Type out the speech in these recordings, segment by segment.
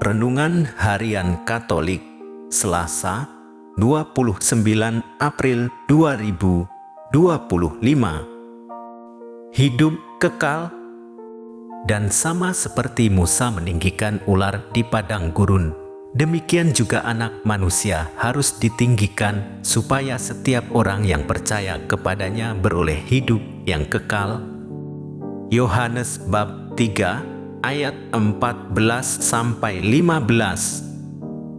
Renungan Harian Katolik, Selasa, 29 April 2025. Hidup kekal. Dan sama seperti Musa meninggikan ular di padang gurun, demikian juga Anak Manusia harus ditinggikan supaya setiap orang yang percaya kepadanya beroleh hidup yang kekal. Yohanes bab 3 ayat 14-15.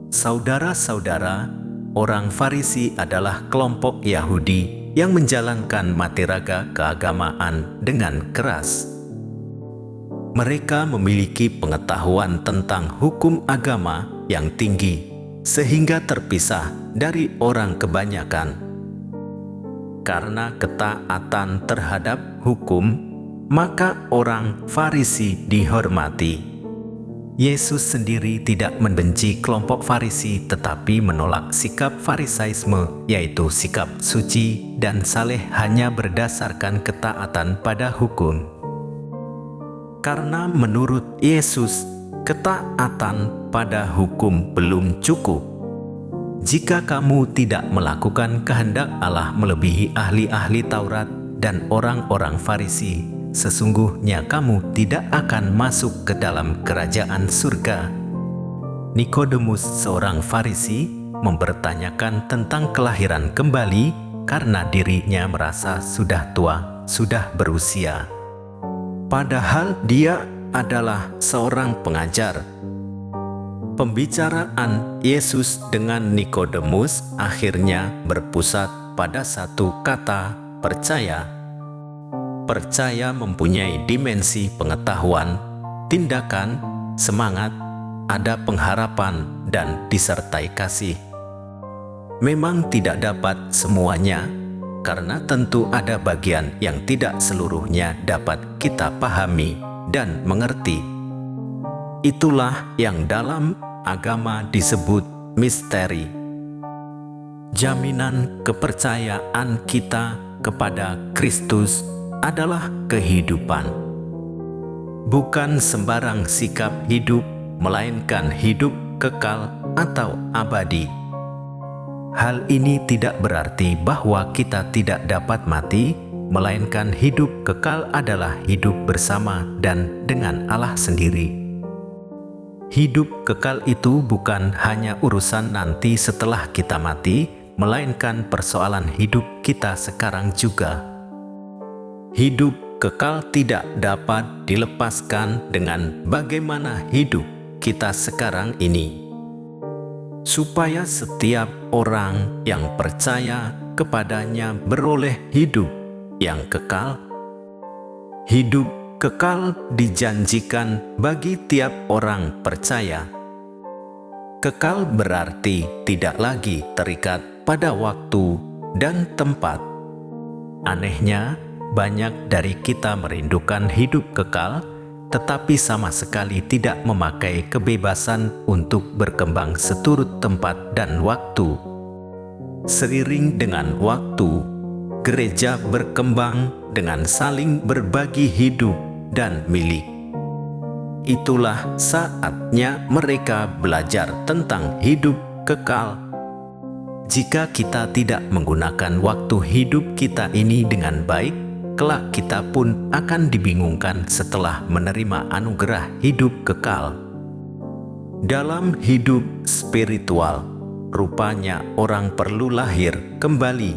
Saudara-saudara, orang Farisi adalah kelompok Yahudi yang menjalankan materaga keagamaan dengan keras. Mereka memiliki pengetahuan tentang hukum agama yang tinggi, sehingga terpisah dari orang kebanyakan. Karena ketaatan terhadap hukum, maka orang Farisi dihormati. Yesus sendiri tidak membenci kelompok Farisi, tetapi menolak sikap Farisaisme, yaitu sikap suci dan saleh hanya berdasarkan ketaatan pada hukum. Karena menurut Yesus, ketaatan pada hukum belum cukup. Jika kamu tidak melakukan kehendak Allah melebihi ahli-ahli Taurat dan orang-orang Farisi, sesungguhnya kamu tidak akan masuk ke dalam kerajaan surga. Nikodemus, seorang Farisi, mempertanyakan tentang kelahiran kembali karena dirinya merasa sudah tua, sudah berusia. Padahal dia adalah seorang pengajar. Pembicaraan Yesus dengan Nikodemus akhirnya berpusat pada satu kata, percaya. Percaya mempunyai dimensi pengetahuan, tindakan, semangat, ada pengharapan, dan disertai kasih. Memang tidak dapat semuanya, karena tentu ada bagian yang tidak seluruhnya dapat kita pahami dan mengerti. Itulah yang dalam agama disebut misteri. Jaminan kepercayaan kita kepada Kristus adalah kehidupan. Bukan sembarang sikap hidup, melainkan hidup kekal atau abadi. Hal ini tidak berarti bahwa kita tidak dapat mati, melainkan hidup kekal adalah hidup bersama dan dengan Allah sendiri. Hidup kekal itu bukan hanya urusan nanti setelah kita mati, melainkan persoalan hidup kita sekarang juga. Hidup kekal tidak dapat dilepaskan dengan bagaimana hidup kita sekarang ini. Supaya setiap orang yang percaya kepadanya beroleh hidup yang kekal. Hidup kekal dijanjikan bagi tiap orang percaya. Kekal berarti tidak lagi terikat pada waktu dan tempat. Anehnya, banyak dari kita merindukan hidup kekal, tetapi sama sekali tidak memakai kebebasan untuk berkembang seturut tempat dan waktu. Seiring dengan waktu, gereja berkembang dengan saling berbagi hidup dan milik. Itulah saatnya mereka belajar tentang hidup kekal. Jika kita tidak menggunakan waktu hidup kita ini dengan baik, kelak kita pun akan dibingungkan setelah menerima anugerah hidup kekal. Dalam hidup spiritual, rupanya orang perlu lahir kembali.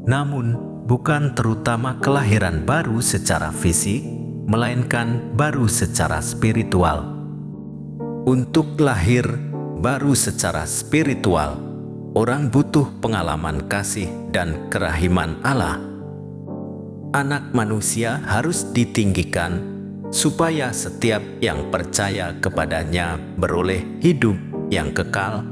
Namun, bukan terutama kelahiran baru secara fisik, melainkan baru secara spiritual. Untuk lahir baru secara spiritual, orang butuh pengalaman kasih dan kerahiman Allah. Anak Manusia harus ditinggikan supaya setiap yang percaya kepadanya beroleh hidup yang kekal.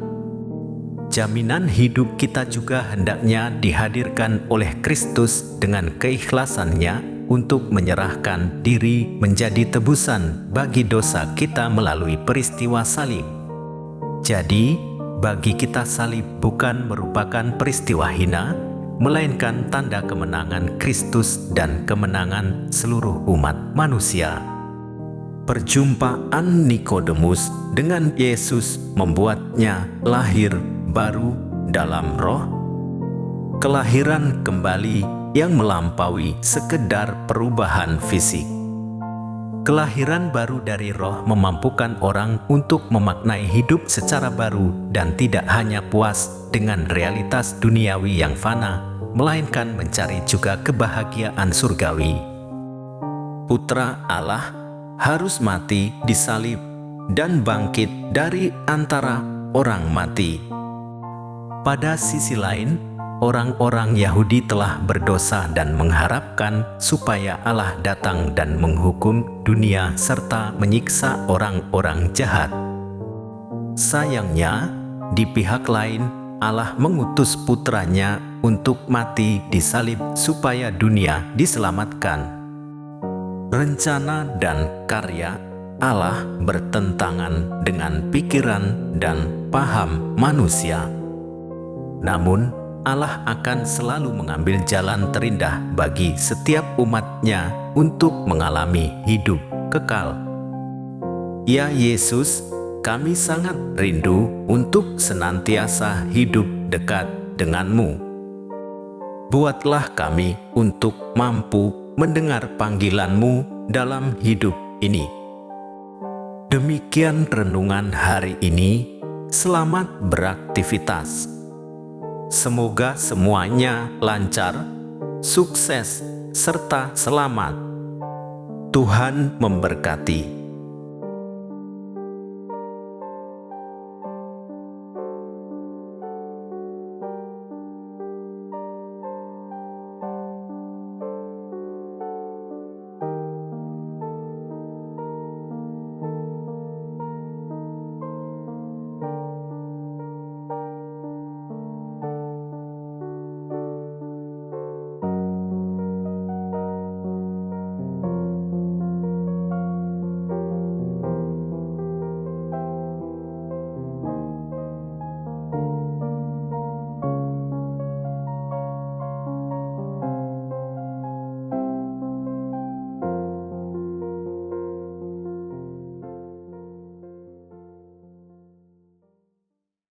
Jaminan hidup kita juga hendaknya dihadirkan oleh Kristus dengan keikhlasannya untuk menyerahkan diri menjadi tebusan bagi dosa kita melalui peristiwa salib. Jadi, bagi kita salib bukan merupakan peristiwa hina, melainkan tanda kemenangan Kristus dan kemenangan seluruh umat manusia. Perjumpaan Nikodemus dengan Yesus membuatnya lahir baru dalam roh. Kelahiran kembali yang melampaui sekedar perubahan fisik. Kelahiran baru dari roh memampukan orang untuk memaknai hidup secara baru dan tidak hanya puas dengan realitas duniawi yang fana, melainkan mencari juga kebahagiaan surgawi. Putra Allah harus mati di salib dan bangkit dari antara orang mati. Pada sisi lain, orang-orang Yahudi telah berdosa dan mengharapkan supaya Allah datang dan menghukum dunia serta menyiksa orang-orang jahat. Sayangnya, di pihak lain, Allah mengutus putranya untuk mati di salib supaya dunia diselamatkan. Rencana dan karya Allah bertentangan dengan pikiran dan paham manusia. Namun, Allah akan selalu mengambil jalan terindah bagi setiap umatnya untuk mengalami hidup kekal. Ya Yesus, kami sangat rindu untuk senantiasa hidup dekat denganmu. Buatlah kami untuk mampu mendengar panggilan-Mu dalam hidup ini. Demikian renungan hari ini. Selamat beraktivitas. Semoga semuanya lancar, sukses, serta selamat. Tuhan memberkati.